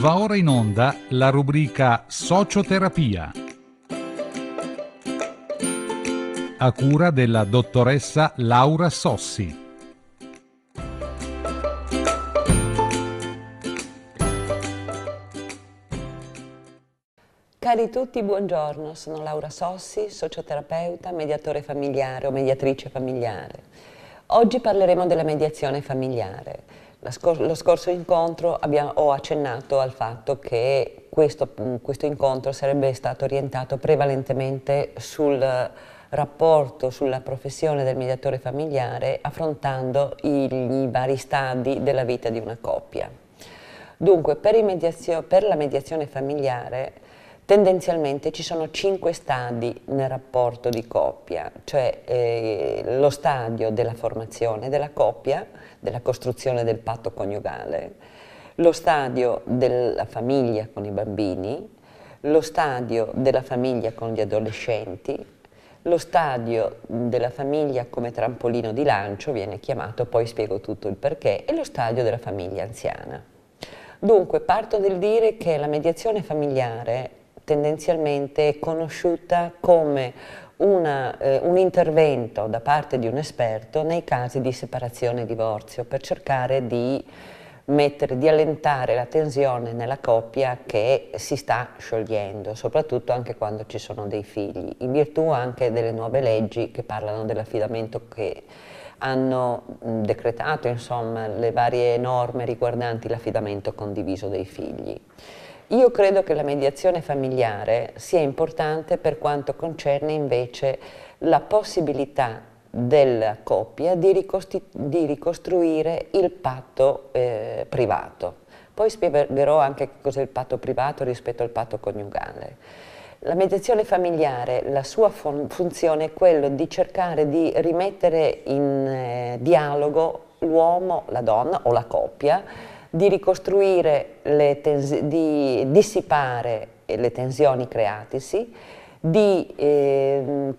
Va ora in onda la rubrica Socioterapia, a cura della dottoressa Laura Sossi. Cari tutti, buongiorno, sono Laura Sossi, socioterapeuta, mediatore familiare o mediatrice familiare. Oggi parleremo della mediazione familiare. Lo scorso incontro ho accennato al fatto che questo incontro sarebbe stato orientato prevalentemente sul rapporto, sulla professione del mediatore familiare, affrontando i vari stadi della vita di una coppia. Dunque, per la mediazione familiare, tendenzialmente ci sono 5 stadi nel rapporto di coppia, cioè lo stadio della formazione della coppia, della costruzione del patto coniugale, lo stadio della famiglia con i bambini, lo stadio della famiglia con gli adolescenti, lo stadio della famiglia come trampolino di lancio viene chiamato, poi spiego tutto il perché, e lo stadio della famiglia anziana. Dunque, parto dal dire che la mediazione familiare tendenzialmente è conosciuta come un intervento da parte di un esperto nei casi di separazione e divorzio, per cercare di allentare la tensione nella coppia che si sta sciogliendo, soprattutto anche quando ci sono dei figli, in virtù anche delle nuove leggi che parlano dell'affidamento, che hanno decretato, insomma, le varie norme riguardanti l'affidamento condiviso dei figli. Io credo che la mediazione familiare sia importante per quanto concerne invece la possibilità della coppia di ricostruire il patto privato. Poi spiegherò anche cos'è il patto privato rispetto al patto coniugale. La mediazione familiare, la sua funzione è quella di cercare di rimettere in dialogo l'uomo, la donna o la coppia, di ricostruire, di dissipare le tensioni creatisi, di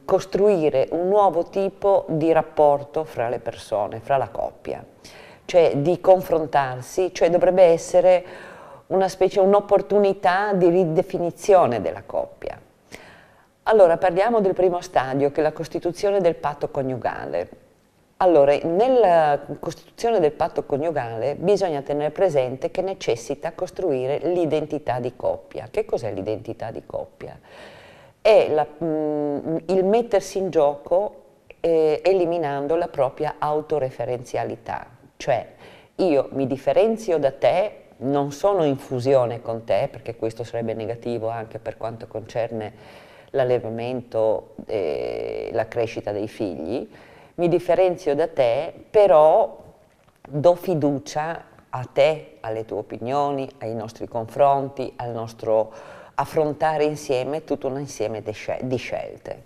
costruire un nuovo tipo di rapporto fra le persone, fra la coppia, cioè di confrontarsi, cioè dovrebbe essere una specie, un'opportunità di ridefinizione della coppia. Allora, parliamo del primo stadio, che è la costituzione del patto coniugale. Allora, nella costituzione del patto coniugale bisogna tenere presente che necessita costruire l'identità di coppia. Che cos'è l'identità di coppia? È il mettersi in gioco eliminando la propria autoreferenzialità, cioè io mi differenzio da te, non sono in fusione con te, perché questo sarebbe negativo anche per quanto concerne l'allevamento e la crescita dei figli. Mi differenzio da te, però do fiducia a te, alle tue opinioni, ai nostri confronti, al nostro affrontare insieme tutto un insieme di scelte.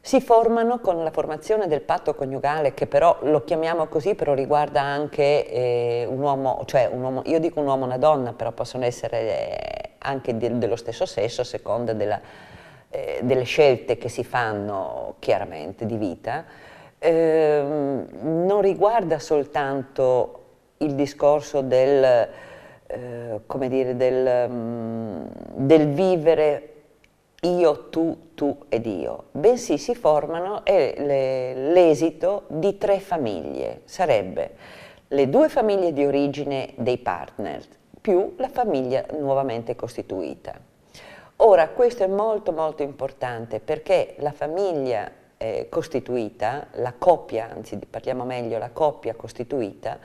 Si formano con la formazione del patto coniugale, che però lo chiamiamo così, però riguarda anche un uomo, io dico un uomo e una donna, però possono essere anche dello stesso sesso a seconda delle scelte che si fanno chiaramente di vita. Non riguarda soltanto il discorso del vivere io, tu ed io, bensì si formano l'esito di 3 famiglie, sarebbe le 2 famiglie di origine dei partner più la famiglia nuovamente costituita. Ora, questo è molto molto importante, perché la famiglia costituita, la coppia, anzi parliamo meglio, la coppia costituita,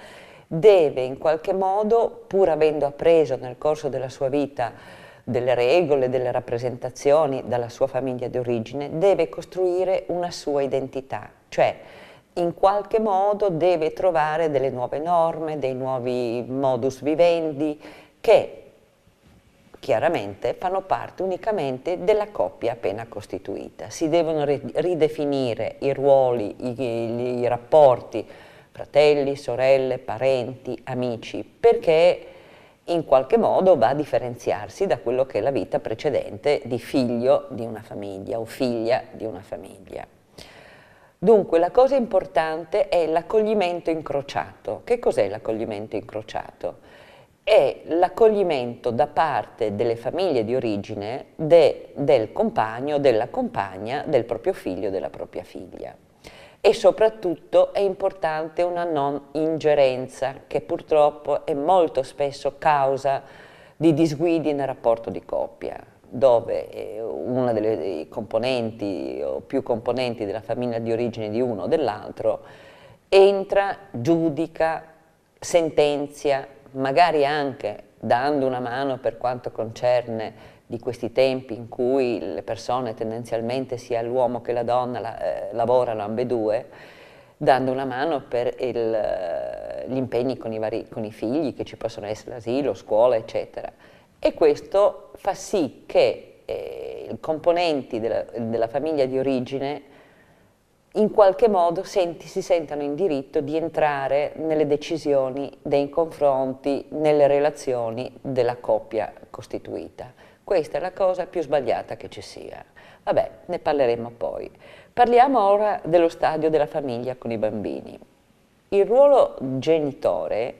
deve in qualche modo, pur avendo appreso nel corso della sua vita delle regole, delle rappresentazioni dalla sua famiglia di origine, deve costruire una sua identità, cioè in qualche modo deve trovare delle nuove norme, dei nuovi modus vivendi che chiaramente fanno parte unicamente della coppia appena costituita. Si devono ridefinire i ruoli, i rapporti, fratelli, sorelle, parenti, amici, perché in qualche modo va a differenziarsi da quello che è la vita precedente di figlio di una famiglia o figlia di una famiglia. Dunque la cosa importante è l'accoglimento incrociato. Che cos'è l'accoglimento incrociato? è l'accoglimento da parte delle famiglie di origine del compagno, della compagna, del proprio figlio, della propria figlia. E soprattutto è importante una non ingerenza, che purtroppo è molto spesso causa di disguidi nel rapporto di coppia, dove una dei componenti o più componenti della famiglia di origine di uno o dell'altro entra, giudica, sentenzia, magari anche dando una mano per quanto concerne di questi tempi in cui le persone tendenzialmente sia l'uomo che la donna lavorano ambedue, dando una mano per gli impegni con i figli, che ci possono essere l'asilo, scuola, eccetera. E questo fa sì che i componenti della famiglia di origine in qualche modo si sentano in diritto di entrare nelle decisioni, dei confronti, nelle relazioni della coppia costituita. Questa è la cosa più sbagliata che ci sia. Vabbè, ne parleremo poi. Parliamo ora dello stadio della famiglia con i bambini. Il ruolo genitore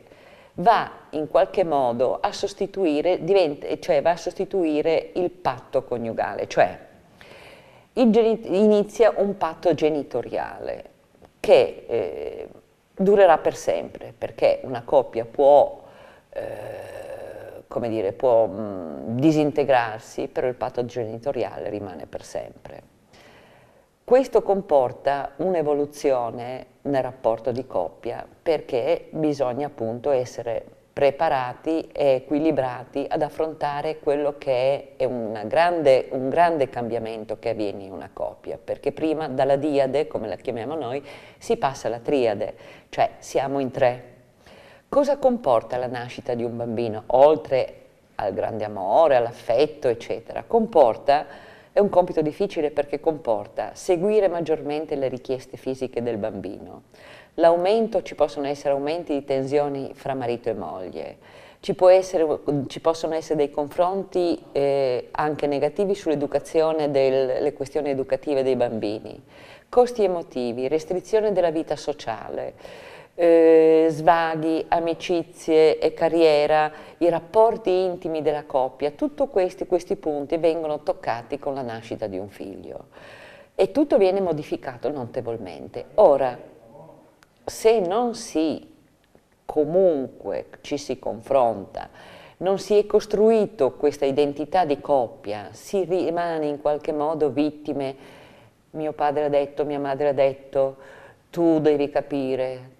va in qualche modo a sostituire, va a sostituire il patto coniugale, cioè inizia un patto genitoriale che durerà per sempre, perché una coppia può, come dire, può disintegrarsi, però il patto genitoriale rimane per sempre. Questo comporta un'evoluzione nel rapporto di coppia, perché bisogna appunto essere preparati e equilibrati ad affrontare quello che è un grande cambiamento che avviene in una coppia, perché prima dalla diade, come la chiamiamo noi, si passa alla triade, cioè siamo in tre. Cosa comporta la nascita di un bambino, oltre al grande amore, all'affetto, eccetera? È un compito difficile perché comporta seguire maggiormente le richieste fisiche del bambino. Ci possono essere aumenti di tensioni fra marito e moglie, ci possono essere dei confronti anche negativi sull'educazione, le questioni educative dei bambini, costi emotivi, restrizione della vita sociale, svaghi, amicizie e carriera, i rapporti intimi della coppia, tutti questi punti vengono toccati con la nascita di un figlio e tutto viene modificato notevolmente. Ora, se non comunque ci si confronta, non si è costruito questa identità di coppia, si rimane in qualche modo vittime, mio padre ha detto, mia madre ha detto, tu devi capire,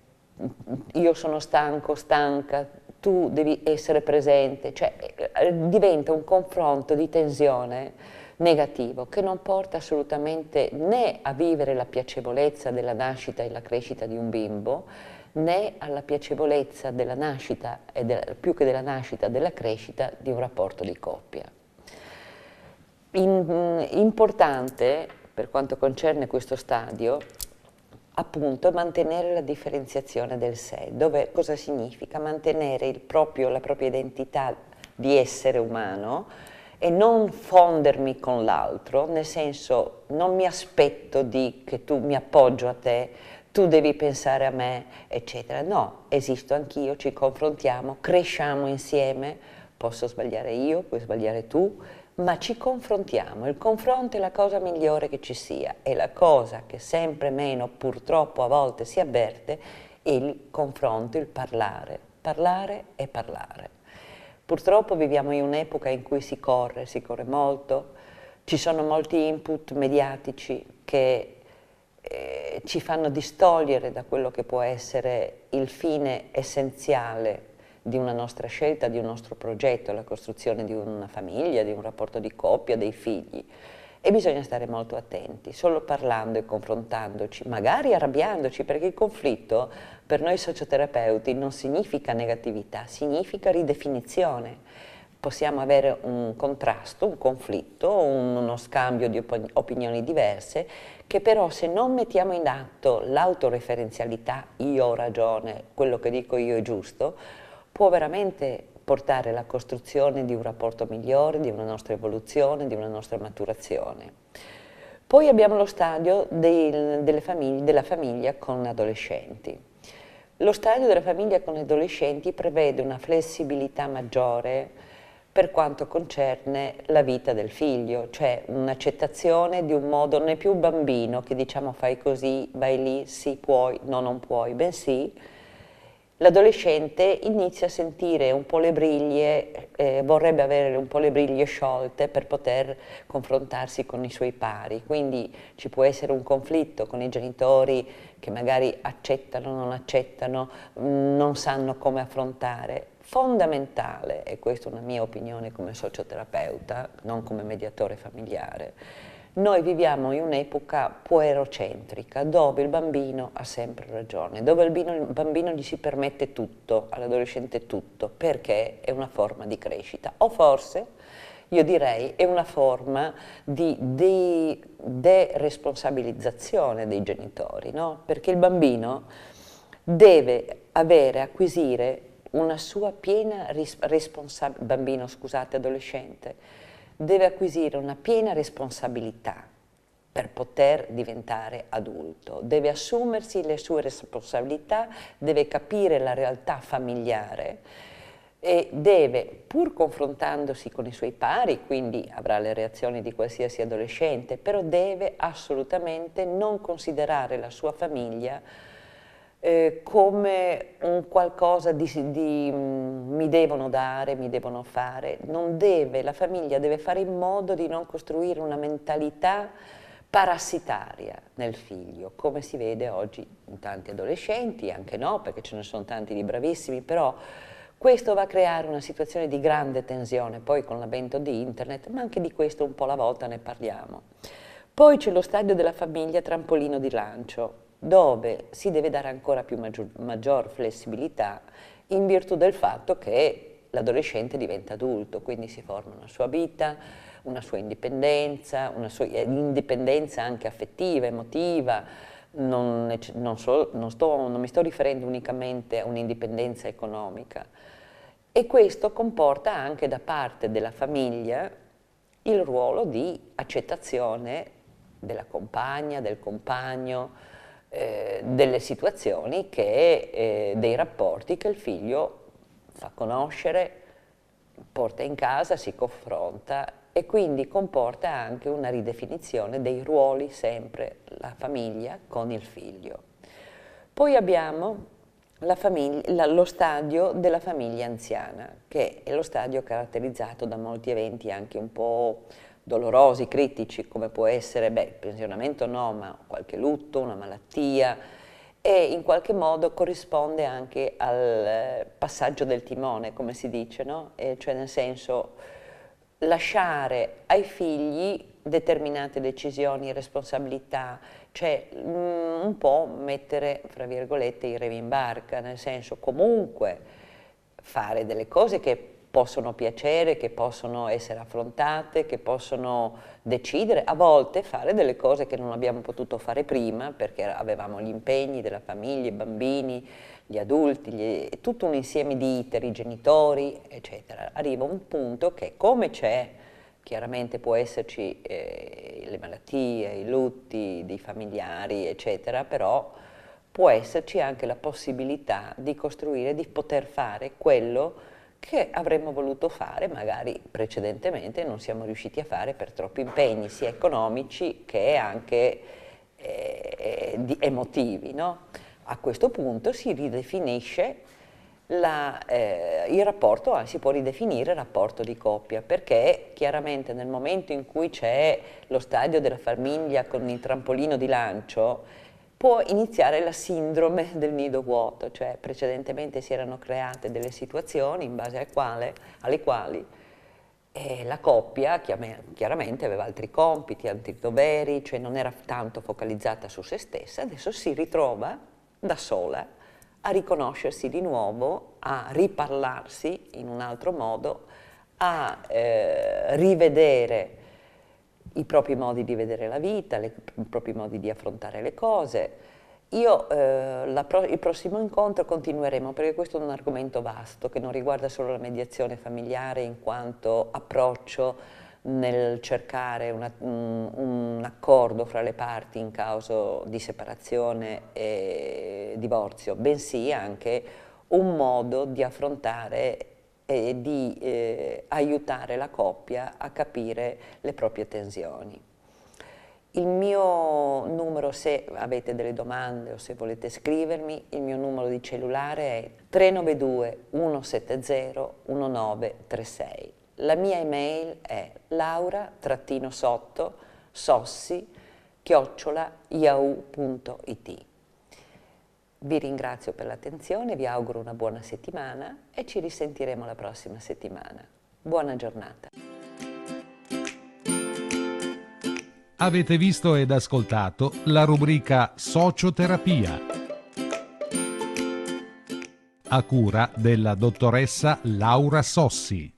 io sono stanco, stanca, tu devi essere presente, cioè diventa un confronto di tensione negativo che non porta assolutamente né a vivere la piacevolezza della nascita e la crescita di un bimbo, né alla piacevolezza della nascita e più che della nascita, della crescita di un rapporto di coppia. Importante per quanto concerne questo stadio appunto mantenere la differenziazione del sé. Cosa significa? Mantenere la propria identità di essere umano e non fondermi con l'altro, nel senso non mi aspetto che tu mi appoggio a te, tu devi pensare a me, eccetera. No, esisto anch'io, ci confrontiamo, cresciamo insieme, posso sbagliare io, puoi sbagliare tu, ma ci confrontiamo. Il confronto è la cosa migliore che ci sia, è la cosa che sempre meno purtroppo a volte si avverte, il confronto, il parlare e parlare. Purtroppo viviamo in un'epoca in cui si corre molto, ci sono molti input mediatici che ci fanno distogliere da quello che può essere il fine essenziale di una nostra scelta, di un nostro progetto, la costruzione di una famiglia, di un rapporto di coppia, dei figli. E bisogna stare molto attenti, solo parlando e confrontandoci, magari arrabbiandoci, perché il conflitto per noi socioterapeuti non significa negatività, significa ridefinizione. Possiamo avere un contrasto, un conflitto, uno scambio di opinioni diverse, che però se non mettiamo in atto l'autoreferenzialità, io ho ragione, quello che dico io è giusto, può veramente portare alla costruzione di un rapporto migliore, di una nostra evoluzione, di una nostra maturazione. Poi abbiamo lo stadio della famiglia con adolescenti. Lo stadio della famiglia con gli adolescenti prevede una flessibilità maggiore per quanto concerne la vita del figlio, cioè un'accettazione di un modo, non è più bambino che diciamo fai così, vai lì, sì puoi, no non puoi, bensì l'adolescente inizia a sentire un po' le briglie, vorrebbe avere un po' le briglie sciolte per poter confrontarsi con i suoi pari, quindi ci può essere un conflitto con i genitori che magari accettano, non accettano, non sanno come affrontare. Fondamentale, e questa è una mia opinione come socioterapeuta, non come mediatore familiare, noi viviamo in un'epoca puerocentrica dove il bambino ha sempre ragione, dove il bambino gli si permette tutto, all'adolescente tutto, perché è una forma di crescita. O forse, io direi, è una forma di deresponsabilizzazione dei genitori, no? Perché il bambino deve acquisire una sua piena responsabilità, bambino scusate, adolescente, deve acquisire una piena responsabilità per poter diventare adulto, deve assumersi le sue responsabilità, deve capire la realtà familiare e deve, pur confrontandosi con i suoi pari, quindi avrà le reazioni di qualsiasi adolescente, però deve assolutamente non considerare la sua famiglia come un qualcosa di mi devono dare, mi devono fare. Non deve, la famiglia deve fare in modo di non costruire una mentalità parassitaria nel figlio, come si vede oggi in tanti adolescenti, anche no, perché ce ne sono tanti di bravissimi, però questo va a creare una situazione di grande tensione, poi con l'avvento di internet, ma anche di questo un po' alla volta ne parliamo. Poi c'è lo stadio della famiglia trampolino di lancio, dove si deve dare ancora più maggior flessibilità in virtù del fatto che l'adolescente diventa adulto, quindi si forma una sua vita, una sua indipendenza anche affettiva, emotiva, non mi sto riferendo unicamente a un'indipendenza economica. E questo comporta anche da parte della famiglia il ruolo di accettazione della compagna, del compagno, delle situazioni dei rapporti che il figlio fa conoscere, porta in casa, si confronta e quindi comporta anche una ridefinizione dei ruoli sempre la famiglia con il figlio. Poi abbiamo lo stadio della famiglia anziana, che è lo stadio caratterizzato da molti eventi anche un po' dolorosi, critici, come può essere, pensionamento no, ma qualche lutto, una malattia, e in qualche modo corrisponde anche al passaggio del timone, come si dice, no? Cioè nel senso lasciare ai figli determinate decisioni e responsabilità, cioè un po' mettere, fra virgolette, i remi in barca, nel senso comunque fare delle cose che possono piacere, che possono essere affrontate, che possono decidere, a volte fare delle cose che non abbiamo potuto fare prima perché avevamo gli impegni della famiglia, i bambini, gli adulti, tutto un insieme di iter, i genitori, eccetera. Arriva un punto che come c'è, chiaramente può esserci le malattie, i lutti dei familiari, eccetera, però può esserci anche la possibilità di costruire, di poter fare quello che avremmo voluto fare magari precedentemente e non siamo riusciti a fare per troppi impegni, sia economici che anche emotivi, no? A questo punto si ridefinisce il rapporto, si può ridefinire il rapporto di coppia, perché chiaramente nel momento in cui c'è lo stadio della famiglia con il trampolino di lancio, può iniziare la sindrome del nido vuoto, cioè precedentemente si erano create delle situazioni in base alle quali la coppia chiaramente aveva altri compiti, altri doveri, cioè non era tanto focalizzata su se stessa, adesso si ritrova da sola a riconoscersi di nuovo, a riparlarsi in un altro modo, a rivedere i propri modi di vedere la vita, i propri modi di affrontare le cose. Il prossimo incontro continueremo, perché questo è un argomento vasto che non riguarda solo la mediazione familiare in quanto approccio nel cercare un accordo fra le parti in caso di separazione e divorzio, bensì anche un modo di affrontare e di aiutare la coppia a capire le proprie tensioni. Il mio numero, se avete delle domande o se volete scrivermi, il mio numero di cellulare è 392 170 1936. La mia email è laura-sossi@yahoo.it. Vi ringrazio per l'attenzione, vi auguro una buona settimana e ci risentiremo la prossima settimana. Buona giornata. Avete visto ed ascoltato la rubrica Socioterapia, a cura della dottoressa Laura Sossi.